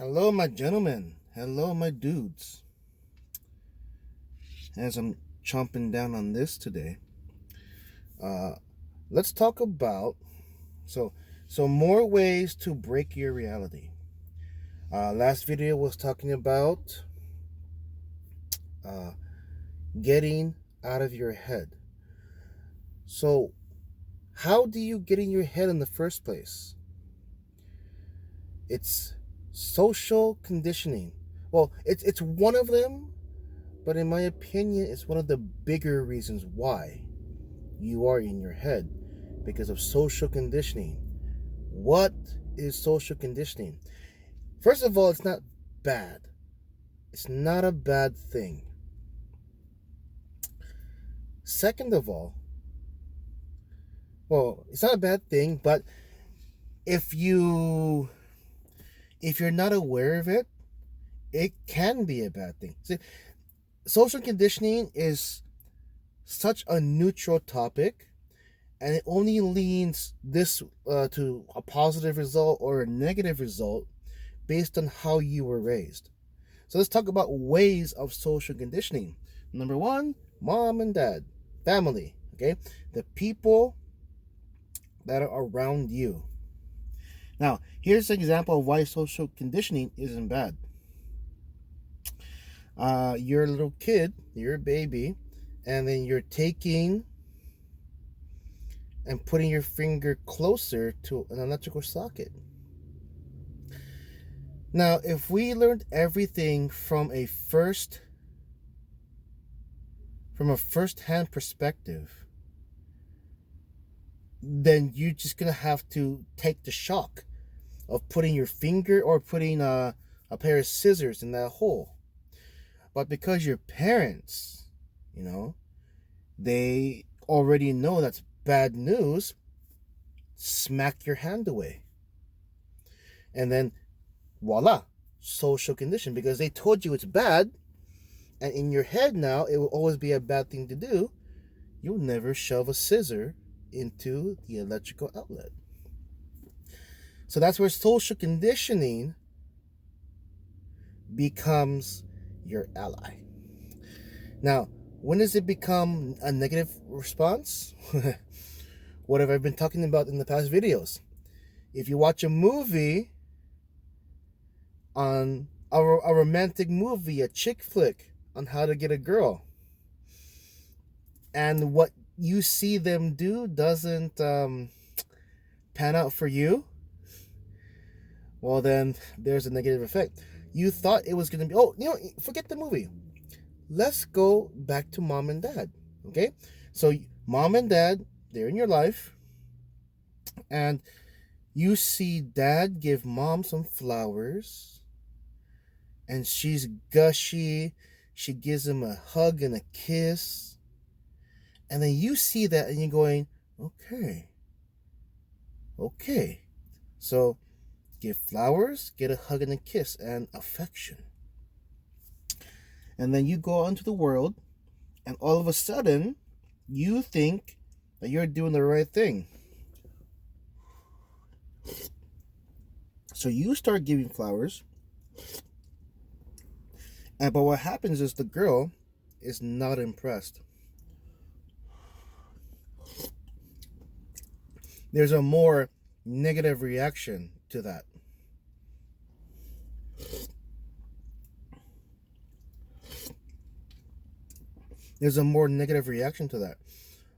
Hello, my gentlemen. Hello, my dudes. As I'm chomping down on this today, uh, let's talk about so more ways to break your reality. Last video was talking about uh, getting out of your head. So, how do you get in your head in the first place? It's social conditioning. Well, it's one of them, but in my opinion, it's one of the bigger reasons why you are in your head because of social conditioning. What is social conditioning? First of all, it's not bad. It's not a bad thing. Second of all, well, it's not a bad thing, but if you if you're not aware of it, it can be a bad thing. See, social conditioning is such a neutral topic, and it only leans this to a positive result or a negative result based on how you were raised. So let's talk about ways of social conditioning. Number one, mom and dad, family, okay? The people that are around you. Now, here's an example of why social conditioning isn't bad. You're a little kid, you're a baby, and then you're taking and putting your finger closer to an electrical socket. Now, if we learned everything from a first-hand perspective, then you're just gonna have to take the shock of putting your finger or putting a pair of scissors in that hole. But because your parents, you know, they already know that's bad news, smack your hand away. And then voila, social condition, because they told you it's bad, and in your head now it will always be a bad thing to do. You'll never shove a scissor into the electrical outlet. So that's where social conditioning becomes your ally. Now, when does it become a negative response? What have I been talking about in the past videos? If you watch a movie on a romantic movie, a chick flick on how to get a girl, and what you see them do doesn't pan out for you, well, then there's a negative effect. You thought it was going to be, forget the movie. Let's go back to mom and dad, okay? So mom and dad, they're in your life, and you see dad give mom some flowers, and she's gushy. She gives him a hug and a kiss. And then you see that and you're going, okay. So give flowers, get a hug and a kiss and affection. And then you go out into the world, and all of a sudden, you think that you're doing the right thing. So you start giving flowers, but what happens is the girl is not impressed. There's a more negative reaction to that.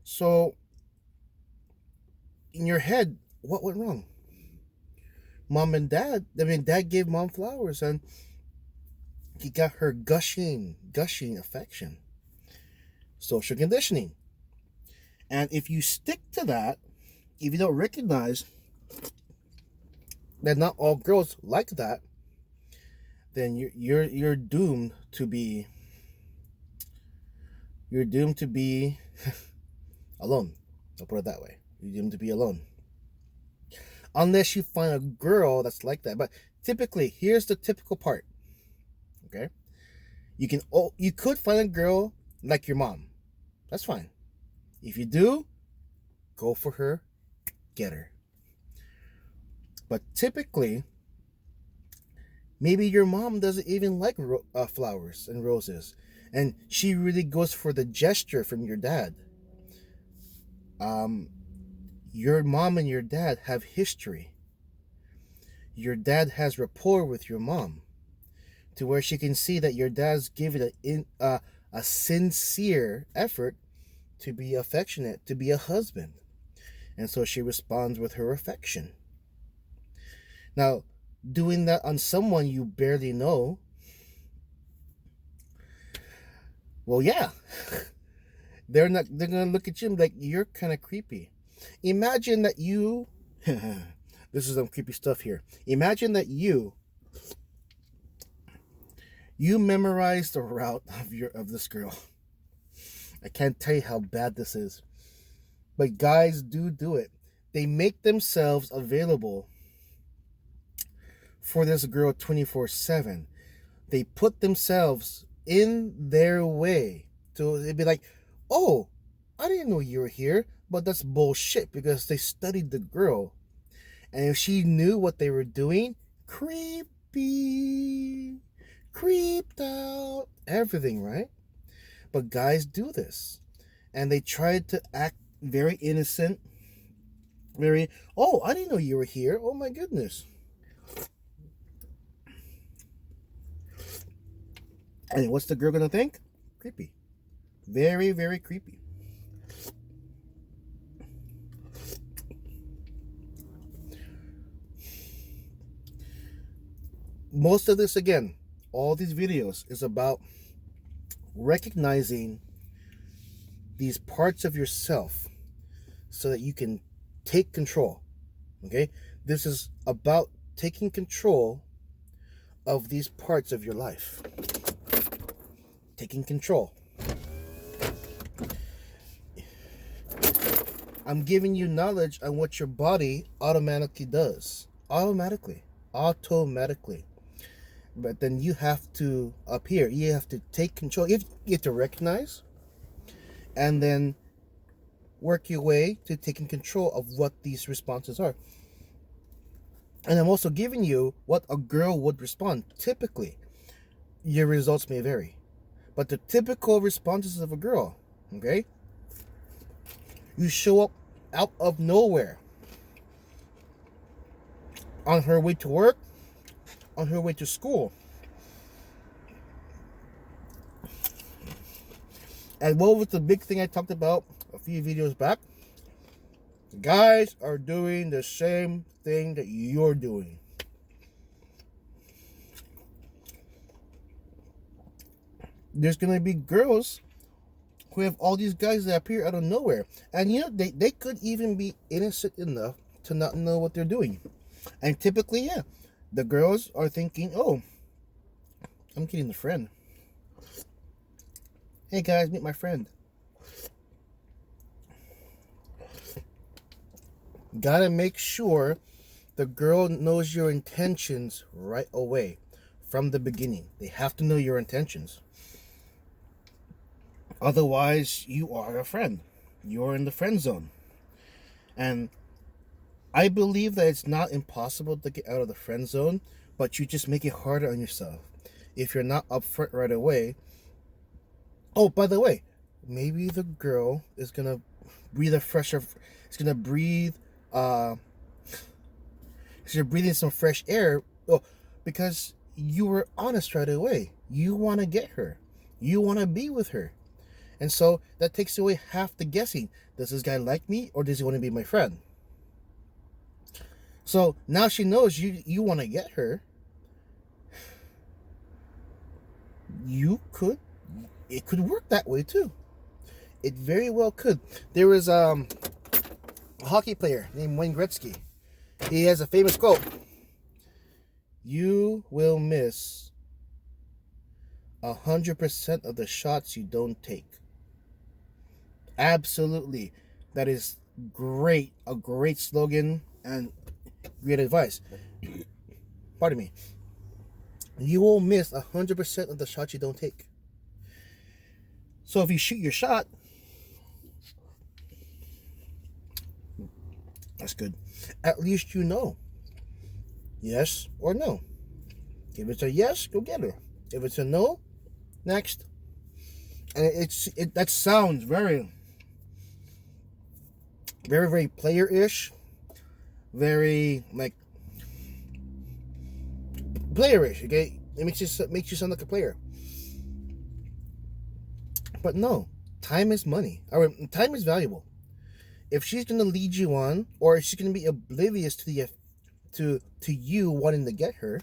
So, in your head, what went wrong? Dad gave mom flowers and he got her gushing affection. Social conditioning. And if you stick to that, if you don't recognize that not all girls like that, then you're doomed to be alone. I'll put it that way. You're doomed to be alone. Unless you find a girl that's like that. But typically, here's the typical part. Okay? You could find a girl like your mom. That's fine. If you do, go for her, get her. But typically, Maybe your mom doesn't even like flowers and roses, and she really goes for the gesture from your dad. Um, your mom and your dad have history. Your dad has rapport with your mom, to where she can see that your dad's giving a sincere effort to be affectionate, to be a husband. And so she responds with her affection. Now, doing that on someone you barely know, well, yeah, they're gonna look at you like you're kind of creepy. Imagine that you, this is some creepy stuff here. Imagine that you memorize the route of this girl. I can't tell you how bad this is, but guys do it. They make themselves available for this girl 24/7. They put themselves in their way. So they'd be like, "Oh, I didn't know you were here," but that's bullshit because they studied the girl. And if she knew what they were doing, creepy, creeped out, everything, right? But guys do this. And they try to act very innocent, very, "Oh, I didn't know you were here. Oh my goodness." And what's the girl gonna think? Creepy. Very, very creepy. Most of this, again, all these videos is about recognizing these parts of yourself so that you can take control. Okay? This is about taking control of these parts of your life. Taking control. I'm giving you knowledge on what your body automatically does. Automatically. But then you have to, up here, you have to take control. You have to recognize and then work your way to taking control of what these responses are. And I'm also giving you what a girl would respond. Typically, your results may vary, but the typical responses of a girl, okay? You show up out of nowhere on her way to work, on her way to school. And what was the big thing I talked about a few videos back? Guys are doing the same thing that you're doing. There's going to be girls who have all these guys that appear out of nowhere. And you know, they could even be innocent enough to not know what they're doing. And typically, yeah, the girls are thinking, "Oh, I'm getting the friend. Hey guys, meet my friend." Gotta make sure the girl knows your intentions right away from the beginning. They have to know your intentions. Otherwise, you are a friend. You're in the friend zone. And I believe that it's not impossible to get out of the friend zone, but you just make it harder on yourself. If you're not upfront right away. Oh, by the way, maybe the girl is gonna breathe a fresher. It's gonna breathe. You're breathing some fresh air. Oh, because you were honest right away. You want to get her. You want to be with her. And so that takes away half the guessing. Does this guy like me or does he want to be my friend? So now she knows you want to get her. It could work that way too. It very well could. There was a hockey player named Wayne Gretzky. He has a famous quote: "You will miss 100% of the shots you don't take." Absolutely. That is great. A great slogan and great advice. Pardon me. You will miss 100% of the shots you don't take. So if you shoot your shot, that's good. At least you know. Yes or no. If it's a yes, go get her. If it's a no, next. And that sounds very, very, very player-ish, very like player-ish. Okay, it makes you sound like a player. But no, time is money. Or time is valuable. If she's gonna lead you on, or if she's gonna be oblivious to the to you wanting to get her,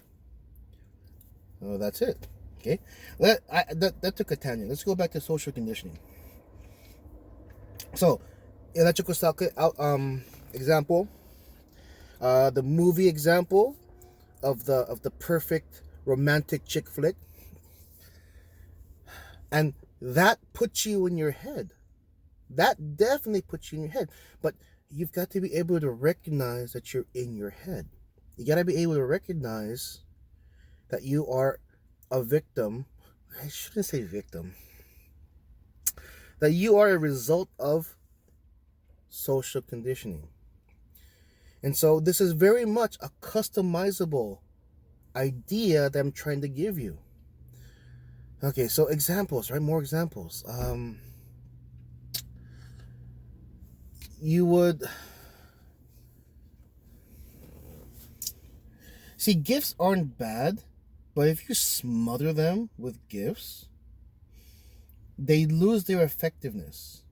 well, that's it. Okay, that took a tangent. Let's go back to social conditioning. So, electrical socket out example, the movie example of the perfect romantic chick flick, and that puts you in your head. That definitely puts you in your head. But you've got to be able to recognize that you're in your head. You got to be able to recognize that you are a victim. I shouldn't say victim. That you are a result of social conditioning. And so this is very much a customizable idea that I'm trying to give you. Okay, so examples, right? More examples. You would see, gifts aren't bad, but if you smother them with gifts, they lose their effectiveness.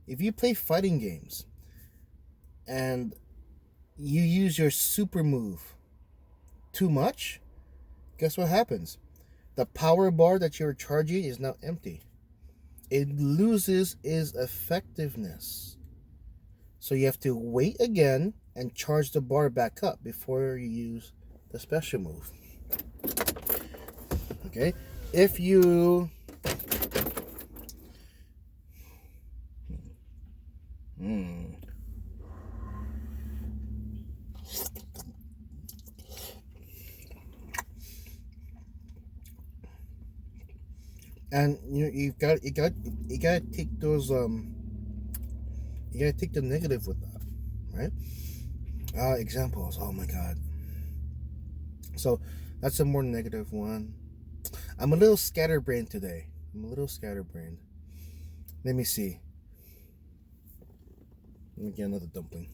If you play fighting games and you use your super move too much, guess what happens? The power bar that you're charging is now empty. It loses its effectiveness. So you have to wait again and charge the bar back up before you use the special move. Okay? If you and you got to take those you got to take the negative with that, right? Examples. Oh my god. So that's a more negative one. I'm a little scatterbrained today. Let me see. Let me get another dumpling.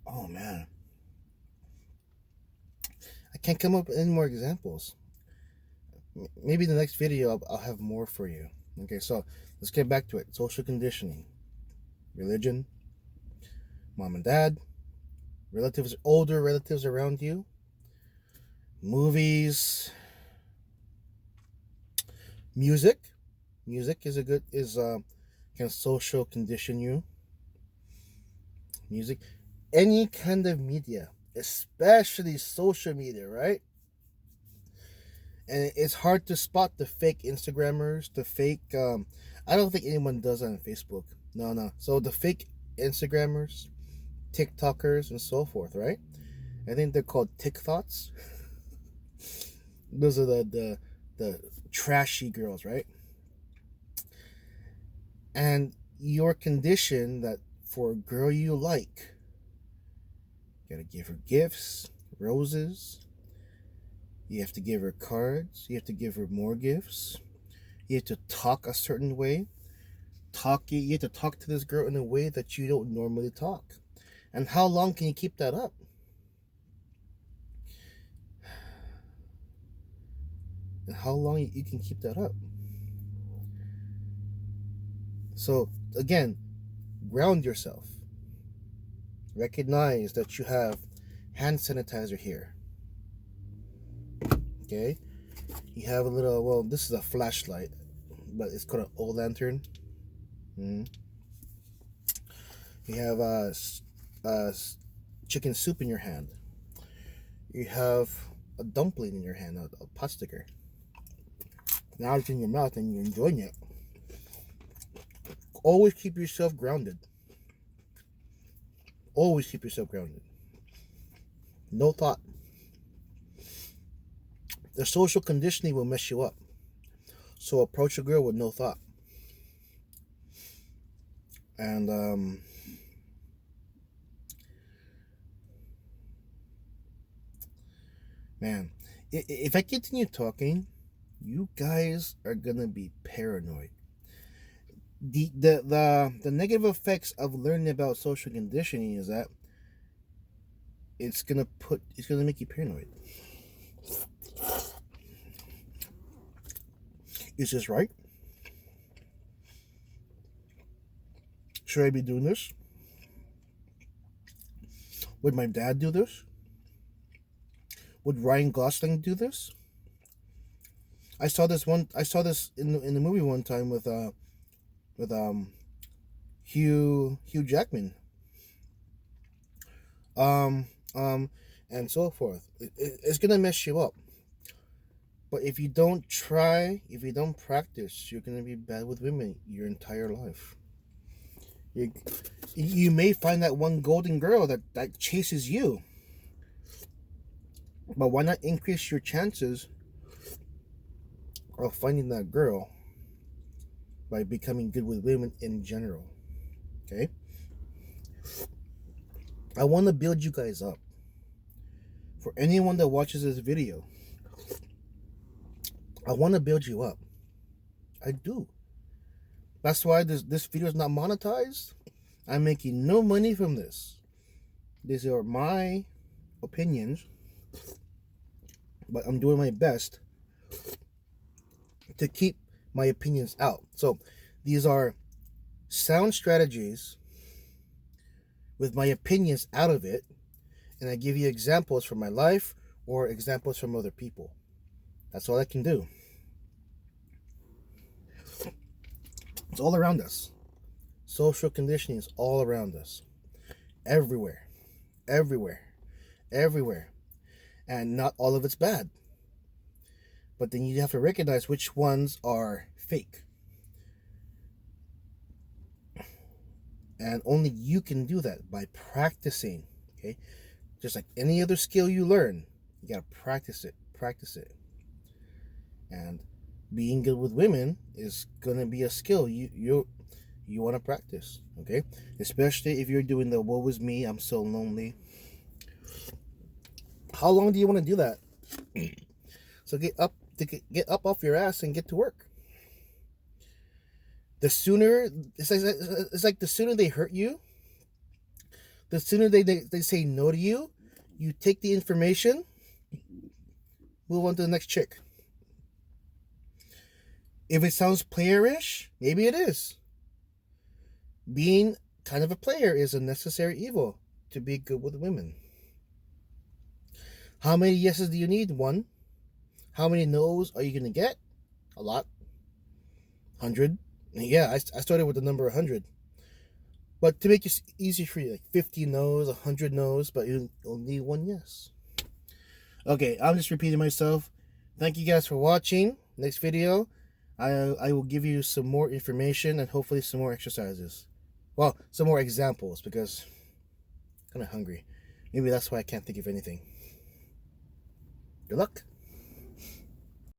Oh man. I can't come up with any more examples. Maybe in the next video I'll have more for you. Okay, so let's get back to it. Social conditioning, religion, mom and dad, relatives, older relatives around you, movies, music. Music can social condition you. Music, any kind of media, especially social media, right? And it's hard to spot the fake Instagrammers, the fake. I don't think anyone does that on Facebook. No. So the fake Instagrammers, TikTokers, and so forth, right? I think they're called TikToks. Those are the trashy girls, right? And your condition that for a girl you like, you gotta give her gifts, roses. You have to give her cards. You have to give her more gifts. You have to talk a certain way. You have to talk to this girl in a way that you don't normally talk. And how long can you keep that up? And how long you can keep that up? So again, ground yourself. Recognize that you have hand sanitizer here. Okay, you have a little. Well, this is a flashlight, but it's called an old lantern. You have chicken soup in your hand. You have a dumpling in your hand, a pot sticker. Now it's in your mouth and you're enjoying it. Always keep yourself grounded. Always keep yourself grounded. No thought. The social conditioning will mess you up. So approach a girl with no thought. And man, if I continue talking, you guys are gonna be paranoid. The negative effects of learning about social conditioning is that it's gonna make you paranoid. Is this right? Should I be doing this? Would my dad do this? Would Ryan Gosling do this? I saw this in the movie one time with Hugh Jackman. Um and so forth. It's gonna mess you up. But if you don't try, if you don't practice, you're gonna be bad with women your entire life. You may find that one golden girl that chases you. But why not increase your chances of finding that girl by becoming good with women in general? Okay? I want to build you guys up. For anyone that watches this video, I want to build you up. I do. That's why this video is not monetized. I'm making no money from this. These are my opinions, but I'm doing my best to keep my opinions out. So these are sound strategies with my opinions out of it, and I give you examples from my life or examples from other people. That's all I can do. It's all around us. Social conditioning is all around us. Everywhere. Everywhere. Everywhere. And not all of it's bad. But then you have to recognize which ones are fake. And only you can do that by practicing. Okay? Just like any other skill you learn, you gotta practice it. Practice it. And being good with women is gonna be a skill you want to practice, okay? Especially if you're doing the woe is me, I'm so lonely. How long do you want to do that? So get up off your ass and get to work. The sooner it's like the sooner they hurt you, the sooner they say no to you, you take the information, move on to the next chick. If it sounds playerish, maybe it is. Being kind of a player is a necessary evil to be good with women. How many yeses do you need? One. How many no's are you going to get? A lot. 100. Yeah, I started with the number 100. But to make it easy for you, like 50 no's, 100 no's, but you only need one yes. Okay, I'm just repeating myself. Thank you guys for watching. Next video, I will give you some more information and hopefully some more exercises. Well, some more examples because I'm kind of hungry. Maybe that's why I can't think of anything. Good luck.